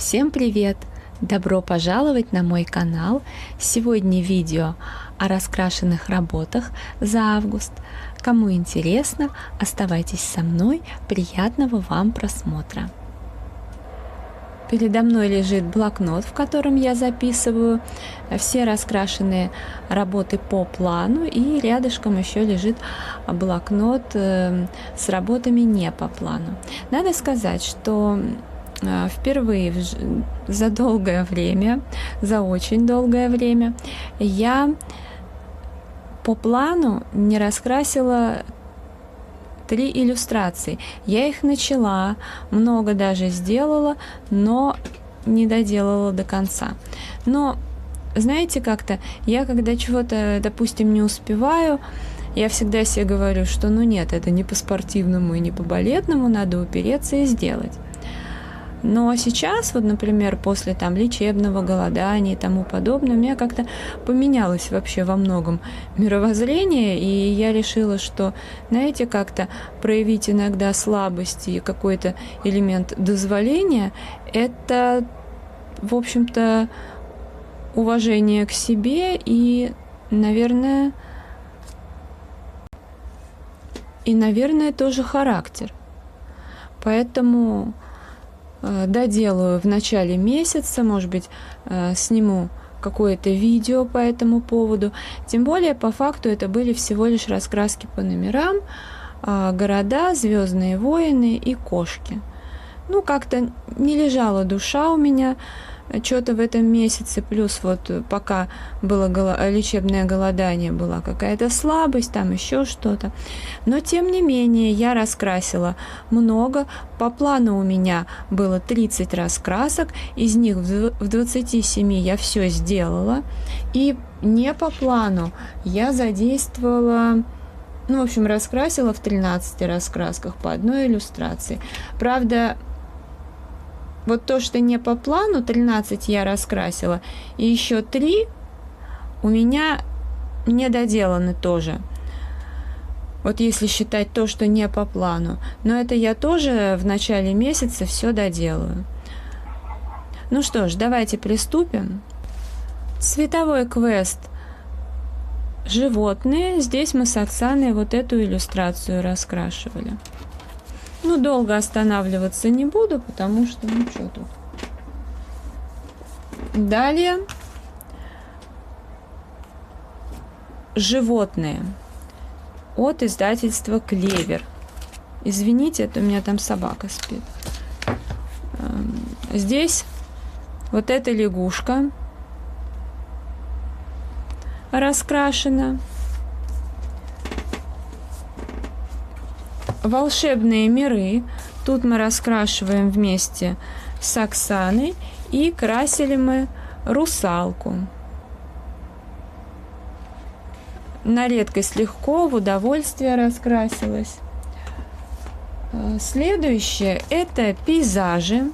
Всем привет! Добро пожаловать на мой канал. Сегодня видео о раскрашенных работах за август. Кому интересно, оставайтесь со мной. Приятного вам просмотра. Передо мной лежит блокнот, в котором я записываю все раскрашенные работы по плану, и рядышком еще лежит блокнот с работами не по плану. Надо сказать, что впервые за долгое время, за очень долгое время, я по плану не раскрасила 3 иллюстрации. Я их начала, много даже сделала, но не доделала до конца. Но, знаете, как-то я, когда чего-то, допустим, не успеваю, я всегда себе говорю, что ну нет, это не по-спортивному и не по-балетному, надо упереться и сделать. Но сейчас, вот, например, после там лечебного голодания и тому подобное, у меня как-то поменялось вообще во многом мировоззрение, и я решила, что, знаете, как-то проявить иногда слабость и какой-то элемент дозволения – это, в общем-то, уважение к себе и, наверное, тоже характер. Поэтому доделаю в начале месяца, может быть, сниму какое-то видео по этому поводу. Тем более, по факту, это были всего лишь раскраски по номерам, города, звездные войны и кошки. Ну, как-то не лежала душа у меня что-то в этом месяце, плюс вот пока было лечебное голодание, была какая-то слабость, там еще что-то. Но, тем не менее, я раскрасила много. По плану у меня было 30 раскрасок, из них в 27 я все сделала. И не по плану я задействовала, ну, в общем, раскрасила в 13 раскрасках по одной иллюстрации. Правда, вот то, что не по плану, 13 я раскрасила, и еще 3 у меня не доделаны тоже. Вот если считать то, что не по плану. Но это я тоже в начале месяца все доделаю. Ну что ж, давайте приступим. Цветовой квест «Животные». Здесь мы с Оксаной вот эту иллюстрацию раскрашивали. Ну, долго останавливаться не буду, потому что, ну, что тут. Далее. «Животные» от издательства «Клевер». Извините, это у меня там собака спит. Здесь вот эта лягушка раскрашена. Волшебные миры. Тут мы раскрашиваем вместе с Оксаной, и красили мы русалку. На редкость легко, в удовольствие раскрасилась. Следующее – это пейзажи.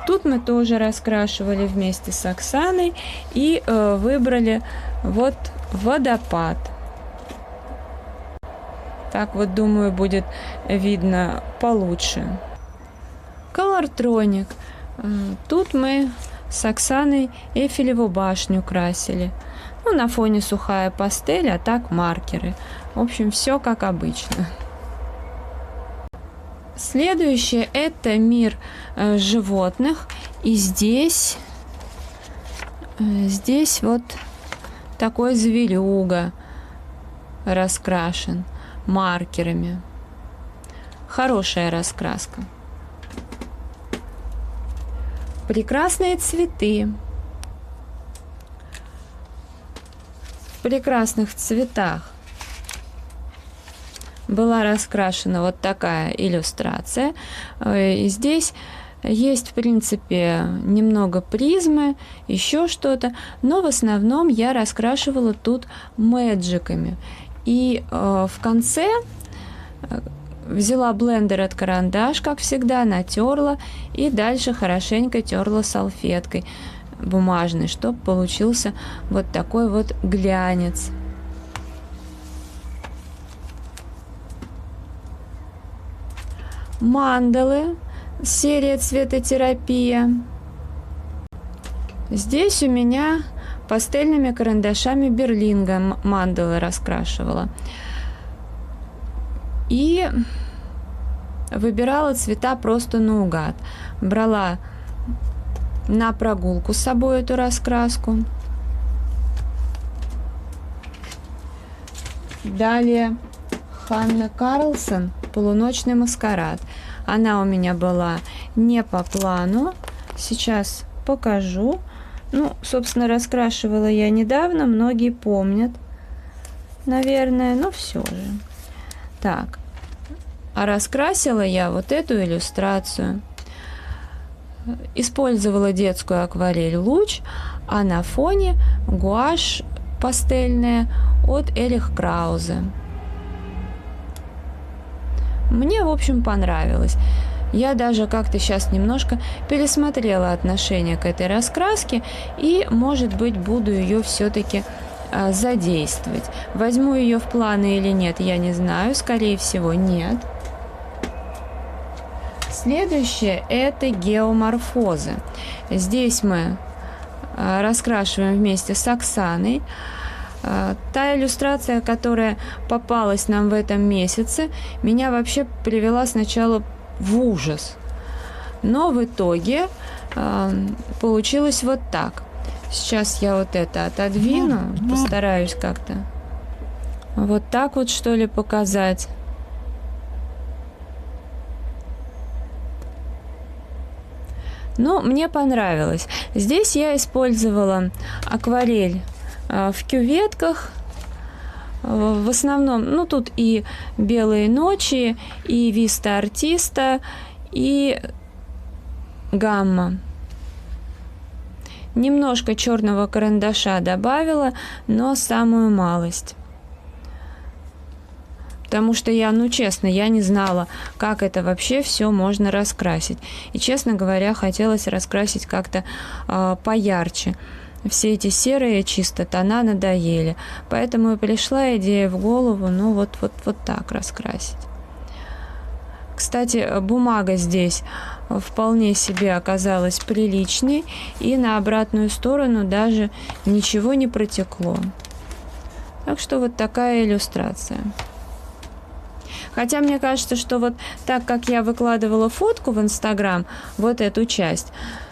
Тут мы тоже раскрашивали вместе с Оксаной и выбрали вот водопад. Так вот, думаю, будет видно получше. Колортроник. Тут мы с Оксаной Эйфелеву башню красили. Ну, на фоне сухая пастель, а так маркеры. В общем, все как обычно. Следующее – это мир животных. И здесь вот такой зверюга раскрашен маркерами. Хорошая раскраска. Прекрасные цветы. В прекрасных цветах была раскрашена вот такая иллюстрация. И здесь есть, в принципе, немного призмы, еще что-то, но в основном я раскрашивала тут мэджиками. И в конце взяла блендер от карандаш, как всегда, натерла и дальше хорошенько терла салфеткой бумажной, чтобы получился вот такой вот глянец. Мандалы, серия цветотерапия. Здесь у меня пастельными карандашами Берлинга мандалы раскрашивала. И выбирала цвета просто наугад. Брала на прогулку с собой эту раскраску. Далее Ханна Карлсон «Полуночный маскарад». Она у меня была не по плану. Сейчас покажу. Ну, собственно, раскрашивала я недавно, многие помнят, наверное, но все же. Так, а раскрасила я вот эту иллюстрацию. Использовала детскую акварель «Луч», а на фоне гуашь пастельная от Эрих Краузе. Мне, в общем, понравилось. Я даже как-то сейчас немножко пересмотрела отношение к этой раскраске и, может быть, буду ее все-таки задействовать. Возьму ее в планы или нет, я не знаю. Скорее всего, нет. Следующее – это геоморфозы. Здесь мы раскрашиваем вместе с Оксаной. Та иллюстрация, которая попалась нам в этом месяце, меня вообще привела сначала в ужас. Но в итоге получилось вот так. Сейчас я вот это отодвину, постараюсь как-то вот так вот, что ли, показать. Ну, мне понравилось. Здесь я использовала акварель в кюветках. В основном, ну, тут и «Белые ночи», и «Виста Артиста», и «Гамма». Немножко черного карандаша добавила, но самую малость. Потому что я, ну, честно, я не знала, как это вообще все можно раскрасить. И, честно говоря, хотелось раскрасить как-то поярче. Все эти серые чисто тона надоели. Поэтому и пришла идея в голову, ну, вот так раскрасить. Кстати, бумага здесь вполне себе оказалась приличной. И на обратную сторону даже ничего не протекло. Так что вот такая иллюстрация. Хотя мне кажется, что вот так, как я выкладывала фотку в Инстаграм, вот эту часть,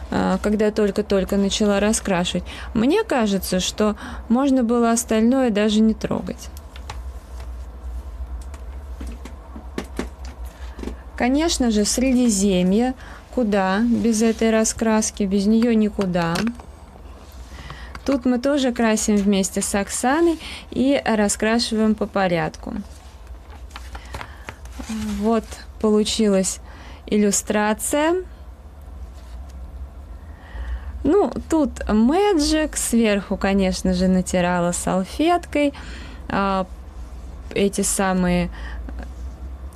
когда только-только начала раскрашивать, мне кажется, что можно было остальное даже не трогать. Конечно же, Средиземье. Куда без этой раскраски? Без нее никуда. Тут мы тоже красим вместе с Оксаной и раскрашиваем по порядку. Вот получилась иллюстрация. Ну, тут Magic, сверху, конечно же, натирала салфеткой эти самые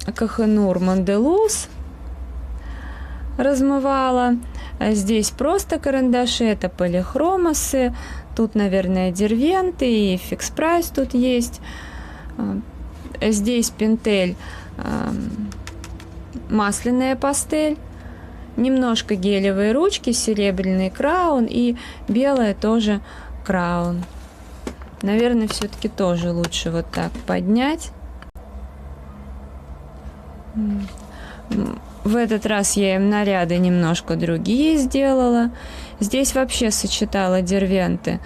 Kohinoor Mondeluz размывала. Здесь просто карандаши, это полихромосы, тут, наверное, дервенты и фикс прайс тут есть. Здесь Pentel масляная пастель. Немножко гелевые ручки, серебряный краун и белая тоже краун. Наверное, все-таки тоже лучше вот так поднять. В этот раз я им наряды немножко другие сделала. Здесь вообще сочетала дервенты,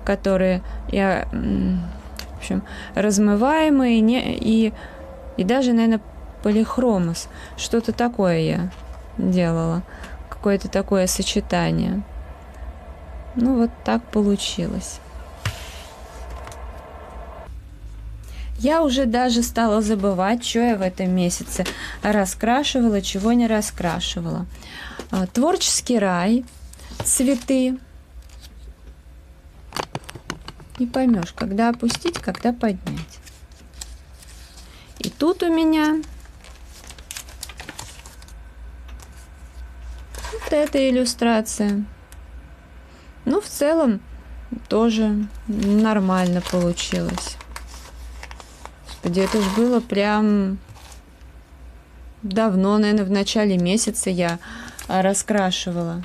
которые я, в общем, размываемые и даже, наверное, полихромос. Что-то такое я делала. Какое-то такое сочетание. Ну, вот так получилось. Я уже даже стала забывать, что я в этом месяце раскрашивала, чего не раскрашивала. Творческий рай, цветы. Не поймешь, когда опустить, когда поднять. И тут у меня вот эта иллюстрация. Ну, в целом, тоже нормально получилось. Господи, это же было прям давно, наверное, в начале месяца я раскрашивала.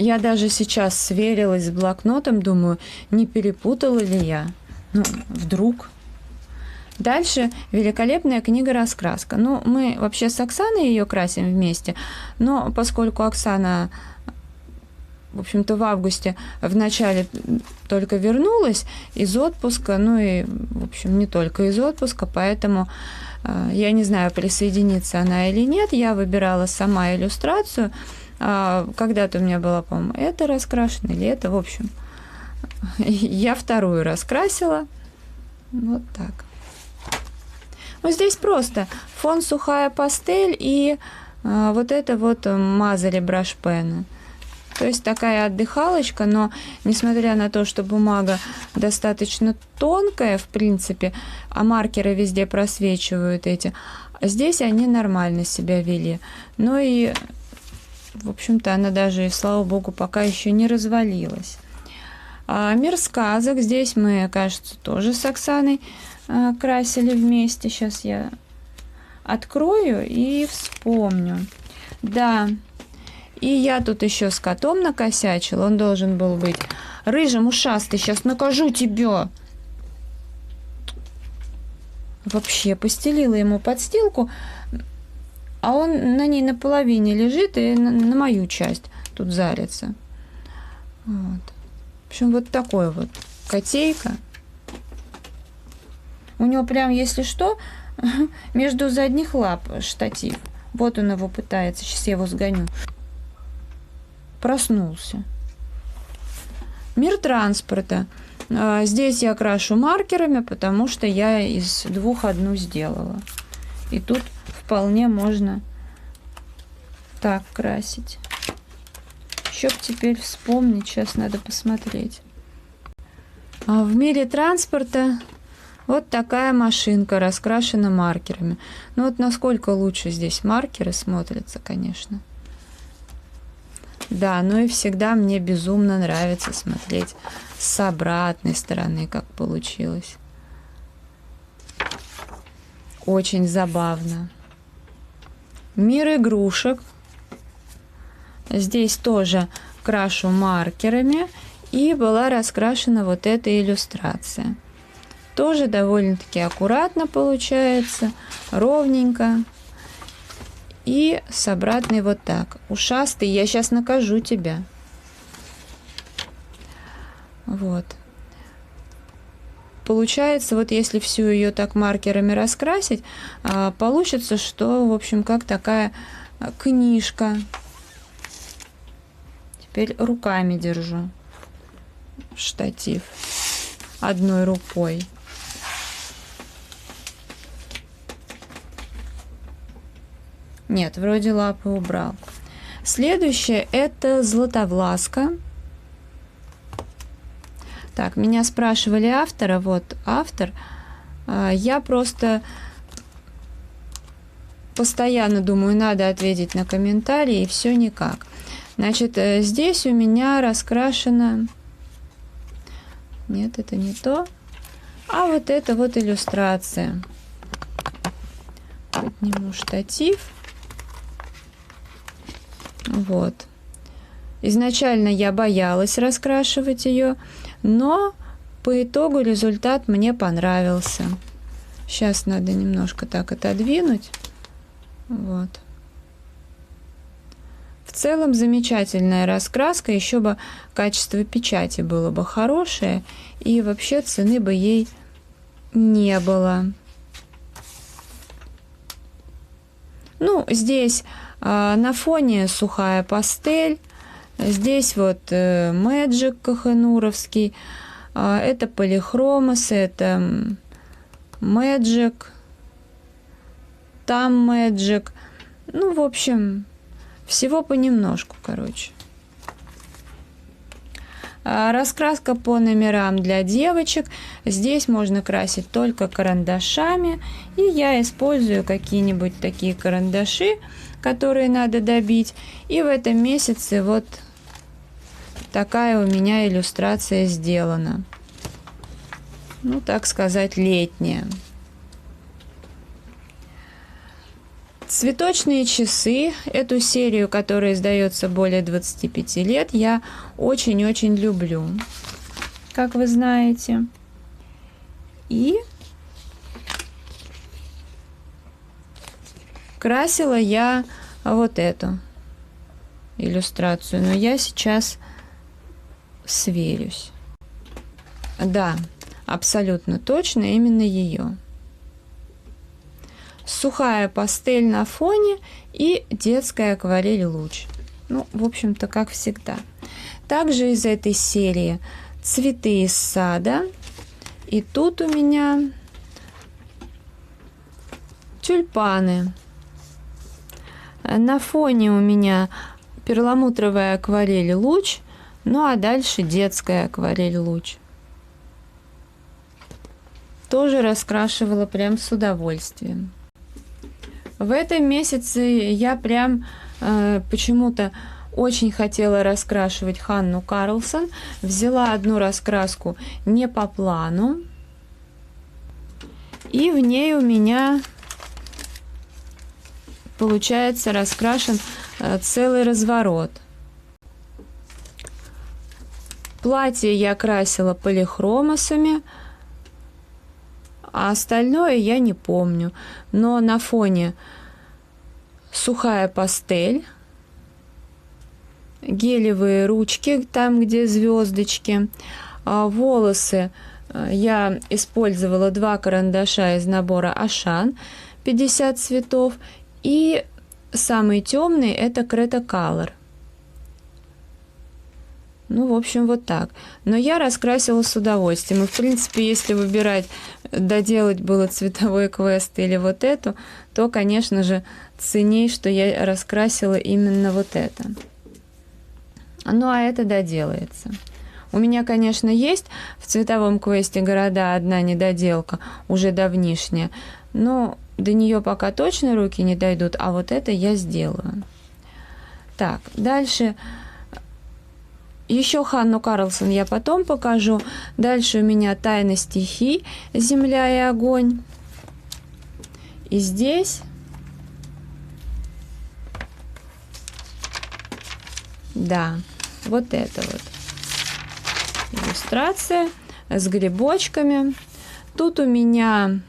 Я даже сейчас сверилась с блокнотом, думаю, не перепутала ли я. Ну, вдруг. Дальше великолепная книга «Раскраска». Ну, мы вообще с Оксаной ее красим вместе, но поскольку Оксана, в общем-то, в августе в начале только вернулась из отпуска, ну и, в общем, не только из отпуска, поэтому я не знаю, присоединится она или нет. Я выбирала сама иллюстрацию. Когда-то у меня была, по-моему, это раскрашено или это, в общем. Я вторую раскрасила. Вот так. Ну, здесь просто фон сухая пастель и вот это вот мазали брашпены. То есть такая отдыхалочка, но несмотря на то, что бумага достаточно тонкая, в принципе, а маркеры везде просвечивают эти, здесь они нормально себя вели. Ну и, в общем-то, она даже, слава богу, пока еще не развалилась. Мир сказок. Здесь мы, кажется, тоже с Оксаной красили вместе. Сейчас я открою и вспомню. Да. И я тут еще с котом накосячила. Он должен был быть рыжим, ушастый. Сейчас накажу тебя. Вообще, постелила ему подстилку, а он на ней наполовине лежит и на мою часть тут зарится. Вот. В общем, вот такой вот котейка. У него прям, если что, между задних лап штатив. Вот он его пытается. Сейчас я его сгоню. Проснулся. Мир транспорта. Здесь я крашу маркерами, потому что я из двух одну сделала. И тут вполне можно так красить. Еще б теперь вспомнить. Сейчас надо посмотреть. В мире транспорта вот такая машинка раскрашена маркерами. Ну вот насколько лучше здесь маркеры смотрятся, конечно. Да, ну и всегда мне безумно нравится смотреть с обратной стороны, как получилось. Очень забавно. Мир игрушек. Здесь тоже крашу маркерами. И была раскрашена вот эта иллюстрация. Тоже довольно-таки аккуратно получается, ровненько. И с обратной вот так. Ушастый, я сейчас накажу тебя. Вот. Получается, вот если всю ее так маркерами раскрасить, получится, что, в общем, как такая книжка. Теперь руками держу штатив одной рукой. Нет, вроде лапы убрал. Следующее это Златовласка. Так, меня спрашивали автора. Вот автор. Я просто постоянно думаю, надо ответить на комментарии, и все никак. Значит, здесь у меня раскрашено... Нет, это не то. А вот это вот иллюстрация. Подниму штатив. Вот. Изначально я боялась раскрашивать ее, но по итогу результат мне понравился. Сейчас надо немножко так отодвинуть. Вот. В целом замечательная раскраска, еще бы качество печати было бы хорошее, и вообще цены бы ей не было. Ну, здесь на фоне сухая пастель, здесь вот Magic кахенуровский, это полихромос, это Magic, там Magic, ну, в общем... Всего понемножку, короче. Раскраска по номерам для девочек. Здесь можно красить только карандашами. И я использую какие-нибудь такие карандаши, которые надо добить. И в этом месяце вот такая у меня иллюстрация сделана. Ну, так сказать, летняя. Цветочные часы, эту серию, которая издается более 25 лет, я очень-очень люблю, как вы знаете. И красила я вот эту иллюстрацию, но я сейчас сверюсь. Да, абсолютно точно именно ее. Сухая пастель на фоне и детская акварель луч. Ну, в общем-то, как всегда. Также из этой серии цветы из сада. И тут у меня тюльпаны. На фоне у меня перламутровая акварель луч. Ну, а дальше детская акварель луч. Тоже раскрашивала прям с удовольствием. В этом месяце я прям почему-то очень хотела раскрашивать Ханну Карлсон. Взяла одну раскраску не по плану. И в ней у меня получается раскрашен целый разворот. Платье я красила полихромосами, а остальное я не помню. Но на фоне сухая пастель, гелевые ручки, там, где звездочки, волосы я использовала 2 карандаша из набора Ашан, 50 цветов, и самый темный это Creta Color. Ну, в общем, вот так. Но я раскрасила с удовольствием. И, в принципе, если выбирать, доделать было цветовой квест или вот эту, то, конечно же, ценней, что я раскрасила именно вот это. Ну, а это доделается. У меня, конечно, есть в цветовом квесте города одна недоделка, уже давнишняя, но до нее пока точно руки не дойдут, а вот это я сделаю. Так, дальше... Еще Ханну Карлсон я потом покажу. Дальше у меня «Тайна стихий», «Земля и огонь». И здесь да, вот это вот иллюстрация с грибочками. Тут у меня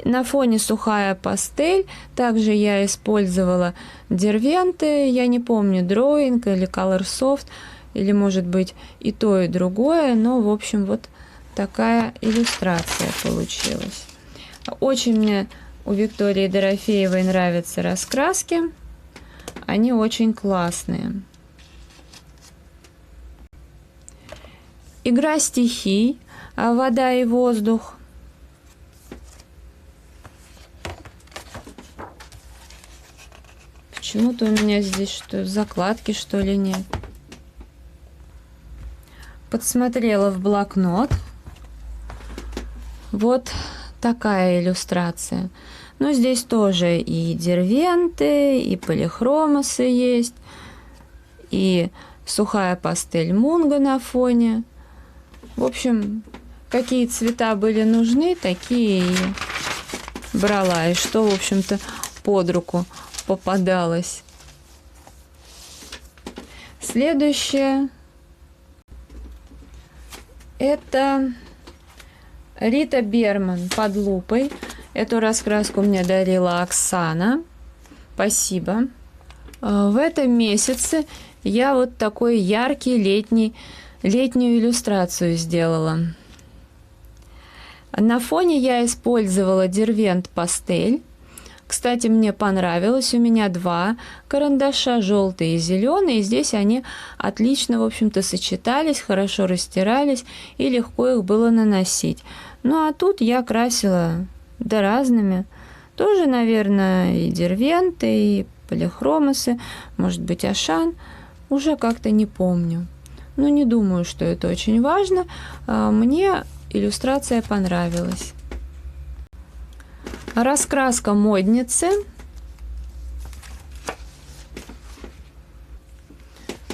на фоне сухая пастель. Также я использовала дервенты. Я не помню, Drawing или Colorsoft. Или, может быть, и то, и другое. Но, в общем, вот такая иллюстрация получилась. Очень мне у Виктории Дорофеевой нравятся раскраски. Они очень классные. Игра стихий. Вода и воздух. Почему-то у меня здесь что, закладки, что ли, нет. Подсмотрела в блокнот. Вот такая иллюстрация. Но здесь тоже и дервенты, и полихромосы есть, и сухая пастель Мунго на фоне. В общем, какие цвета были нужны, такие и брала. И что, в общем-то, под руку попадалось. Следующее. Это Рита Берман под лупой. Эту раскраску мне дарила Оксана. Спасибо. В этом месяце я вот такой яркий летнюю иллюстрацию сделала. На фоне я использовала дервент пастель. Кстати, мне понравилось. У меня 2 карандаша, желтый и зеленый. И здесь они отлично, в общем-то, сочетались, хорошо растирались и легко их было наносить. Ну, а тут я красила да разными. Тоже, наверное, и дервенты, и полихромосы, может быть, Ашан. Уже как-то не помню. Но не думаю, что это очень важно. Мне иллюстрация понравилась. Раскраска модницы.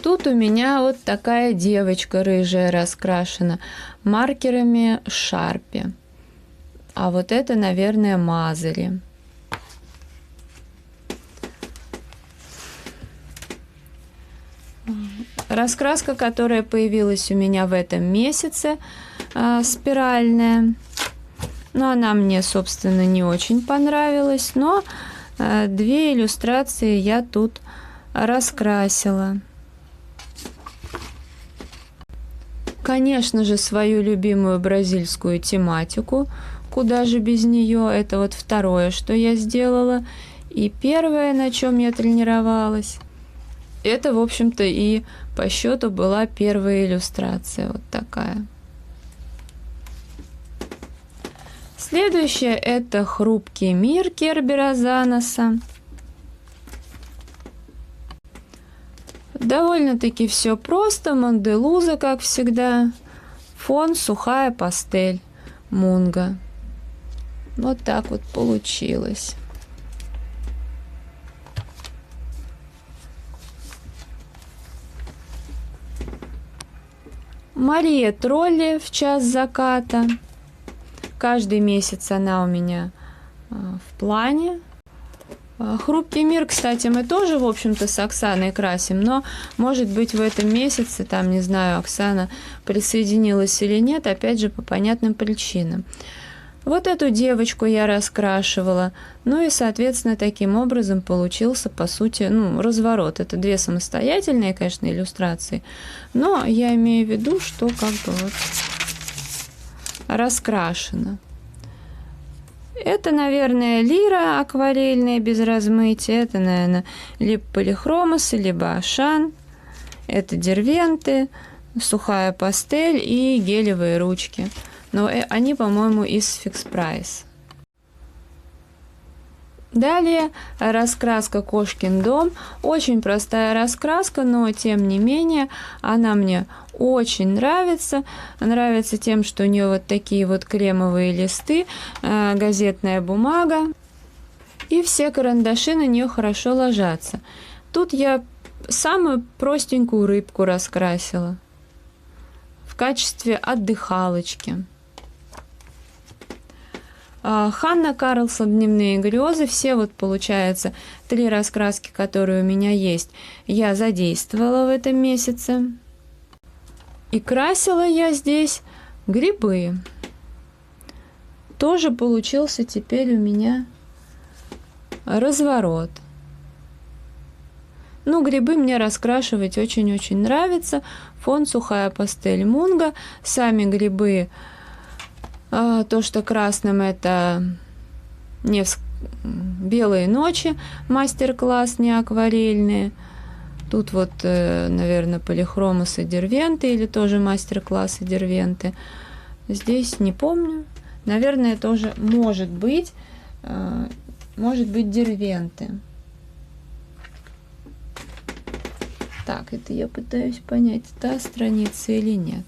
Тут у меня вот такая девочка рыжая раскрашена маркерами Шарпи. А вот это, наверное, Мазери. раскраска, которая появилась у меня в этом месяце, спиральная. Но она мне, собственно, не очень понравилась, но две иллюстрации я тут раскрасила. Конечно же, свою любимую бразильскую тематику. Куда же без нее? Это вот второе, что я сделала. И первое, на чем я тренировалась, это, в общем-то, и по счету была первая иллюстрация. Вот такая. Следующее – это «Хрупкий мир» Кербера Заноса. Довольно-таки все просто. Монделуза, как всегда. Фон сухая пастель Мунга. Вот так вот получилось. Мария Тролли в час заката. Каждый месяц она у меня в плане. «Хрупкий мир», кстати, мы тоже, в общем-то, с Оксаной красим, но, может быть, в этом месяце, там, не знаю, Оксана присоединилась или нет, опять же, по понятным причинам. Вот эту девочку я раскрашивала, ну и, соответственно, таким образом получился, по сути, ну, разворот. Это две самостоятельные, конечно, иллюстрации, но я имею в виду, что как бы вот раскрашено. Это, наверное, лира акварельная без размытия. Это, наверное, либо полихромосы, либо ашан. Это дервенты, сухая пастель и гелевые ручки. Но они, по-моему, из Fix Price. Далее раскраска «Кошкин дом». Очень простая раскраска, но тем не менее она мне очень нравится. Нравится тем, что у нее вот такие вот кремовые листы, газетная бумага. И все карандаши на нее хорошо ложатся. Тут я самую простенькую рыбку раскрасила в качестве отдыхалочки. Ханна Карлсон «Дневные грезы». Все вот, получается, 3 раскраски, которые у меня есть, я задействовала в этом месяце. И красила я здесь грибы. Тоже получился теперь у меня разворот. Ну, грибы мне раскрашивать очень-очень нравится. Фон сухая пастель Мунга. Сами грибы, то, что красным, это белые ночи, мастер-класс, не акварельные. Тут вот, наверное, полихромосы дервенты или тоже мастер-классы дервенты. Здесь не помню. Наверное, тоже может быть дервенты. Так, это я пытаюсь понять, та страница или нет.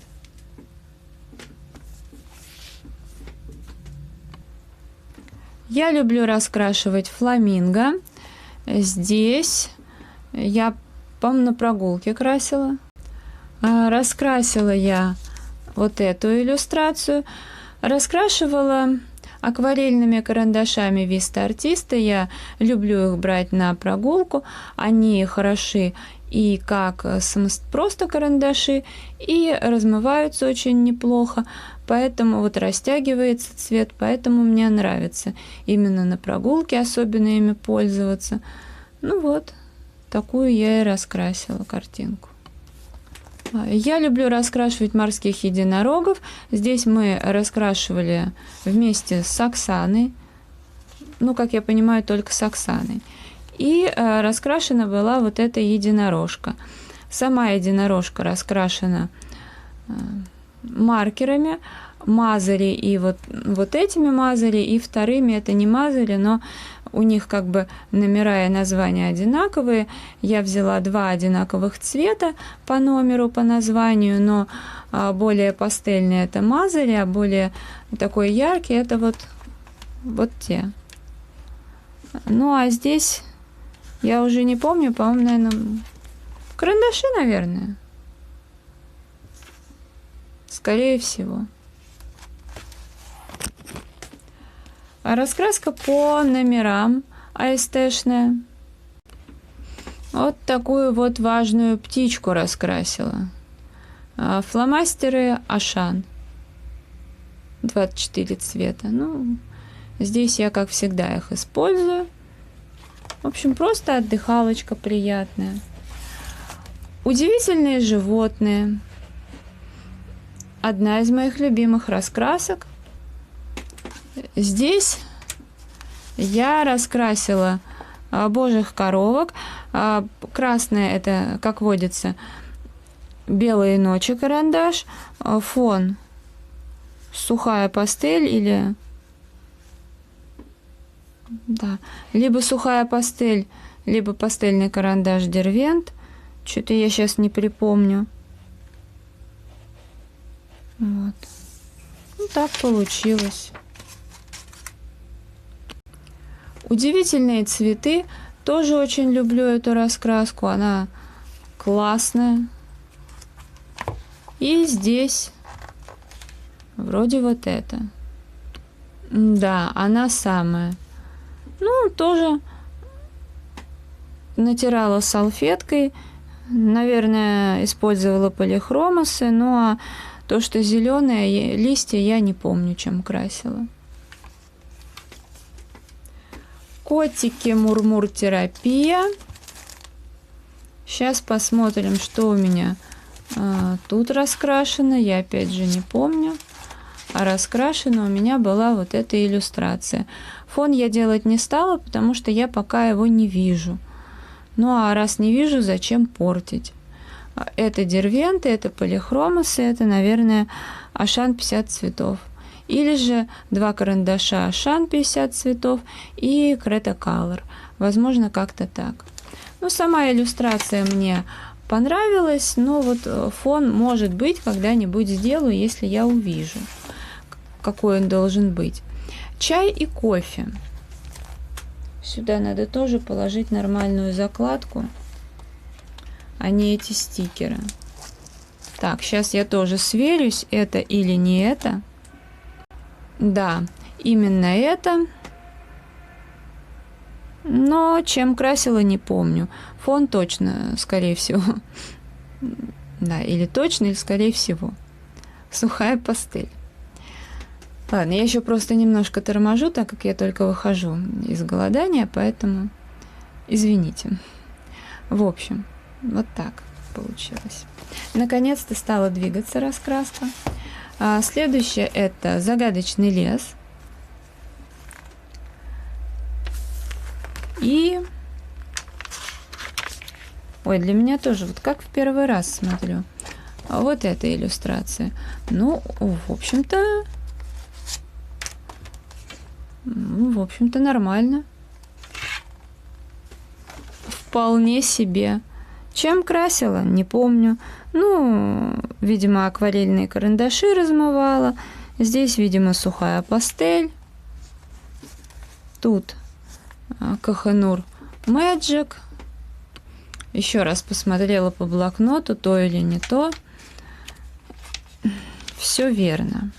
Я люблю раскрашивать фламинго. Здесь я, по-моему, на прогулке красила. Раскрасила я вот эту иллюстрацию. Раскрашивала акварельными карандашами Vista Artista. Я люблю их брать на прогулку. Они хороши и как просто карандаши, и размываются очень неплохо. Поэтому вот растягивается цвет, поэтому мне нравится именно на прогулке особенно ими пользоваться. Ну вот, такую я и раскрасила картинку. Я люблю раскрашивать морских единорогов. Здесь мы раскрашивали вместе с Оксаной. Ну, как я понимаю, только с Оксаной. И раскрашена была вот эта единорожка. Сама единорожка раскрашена маркерами, мазали и вот этими мазали, и вторыми это не мазали, но у них как бы номера и названия одинаковые. Я взяла 2 одинаковых цвета по номеру, по названию, но более пастельные это мазали, а более такой яркий это вот те. Ну а здесь я уже не помню, по-моему, наверное, карандаши, наверное. Скорее всего. А раскраска по номерам АСТшная. Вот такую вот важную птичку раскрасила. Фломастеры Ашан. 24 цвета. Ну, здесь я, как всегда, их использую. В общем, просто отдыхалочка приятная. Удивительные животные. Одна из моих любимых раскрасок. Здесь я раскрасила божьих коровок. Красное — это, как водится, белые ночи карандаш. Фон сухая пастель или... Да, либо сухая пастель, либо пастельный карандаш Дервент. Что-то я сейчас не припомню. Вот. Ну, так получилось. Удивительные цветы. Тоже очень люблю эту раскраску. Она классная. И здесь вроде вот это. Да, она самая. Ну, тоже натирала салфеткой. Наверное, использовала полихромосы. Ну, а то, что зеленые листья, я не помню, чем красила. Котики Мурмур-терапия. Сейчас посмотрим, что у меня тут раскрашено. Я опять же не помню. А раскрашена у меня была вот эта иллюстрация. Фон я делать не стала, потому что я пока его не вижу. Ну а раз не вижу, зачем портить? Это Дервенты, это полихромосы, это, наверное, Ашан 50 цветов. Или же два карандаша Ашан 50 цветов и Крета Color. Возможно, как-то так. Ну, сама иллюстрация мне понравилась, но вот фон, может быть, когда-нибудь сделаю, если я увижу, какой он должен быть. Чай и кофе. Сюда надо тоже положить нормальную закладку, а не эти стикеры. Так, сейчас я тоже сверюсь, это или не это. Да, именно это. Но чем красила, не помню. Фон точно, скорее всего. Да, или точно, или скорее всего. Сухая пастель. Ладно, я еще просто немножко торможу, так как я только выхожу из голодания, поэтому извините. В общем, вот так получилось. Наконец-то стала двигаться раскраска. Следующее — это загадочный лес. И... Ой, для меня тоже, вот как в первый раз смотрю. Вот эта иллюстрация. Ну, в общем-то... нормально. Вполне себе. Чем красила, не помню. Ну, видимо, акварельные карандаши размывала. Здесь, видимо, сухая пастель. Тут Kohinoor Magic. Еще раз посмотрела по блокноту, то или не то. Все верно.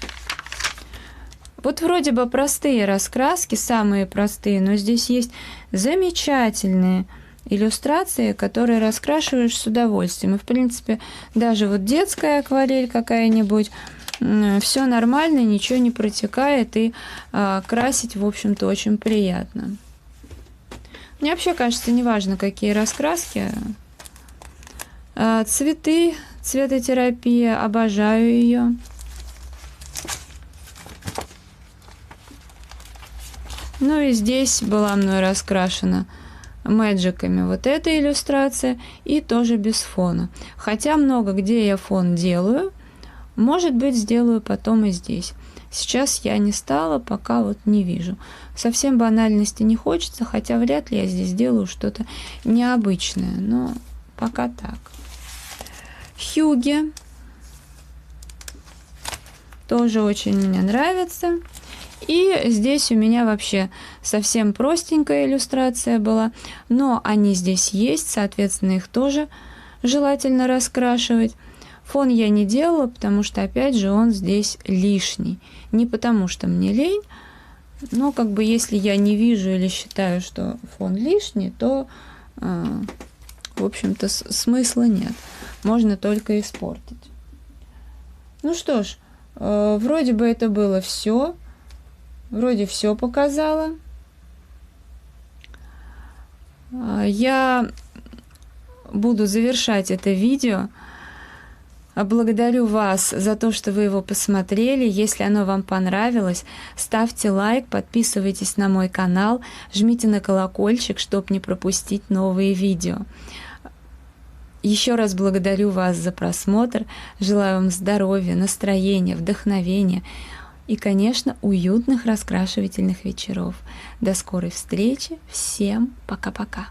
Вот вроде бы простые раскраски, самые простые, но здесь есть замечательные иллюстрации, которые раскрашиваешь с удовольствием. И, в принципе, даже вот детская акварель какая-нибудь, все нормально, ничего не протекает, и красить, в общем-то, очень приятно. Мне вообще кажется, неважно, какие раскраски. Цветы, цветотерапия, обожаю ее. Ну и здесь была мной раскрашена мэджиками вот эта иллюстрация, и тоже без фона. Хотя много где я фон делаю, может быть, сделаю потом и здесь. Сейчас я не стала, пока вот не вижу. Совсем банальности не хочется, хотя вряд ли я здесь делаю что-то необычное, но пока так. Хьюги тоже очень мне нравится. И здесь у меня вообще совсем простенькая иллюстрация была, но они здесь есть, соответственно, их тоже желательно раскрашивать. Фон я не делала, потому что, опять же, он здесь лишний. Не потому что мне лень, но как бы если я не вижу или считаю, что фон лишний, то в общем-то, смысла нет. Можно только испортить. Ну что ж, вроде бы это было все. Вроде все показала. Я буду завершать это видео. Благодарю вас за то, что вы его посмотрели. Если оно вам понравилось, ставьте лайк, подписывайтесь на мой канал, жмите на колокольчик, чтобы не пропустить новые видео. Еще раз благодарю вас за просмотр. Желаю вам здоровья, настроения, вдохновения и, конечно, уютных раскрашивательных вечеров. До скорой встречи. Всем пока-пока.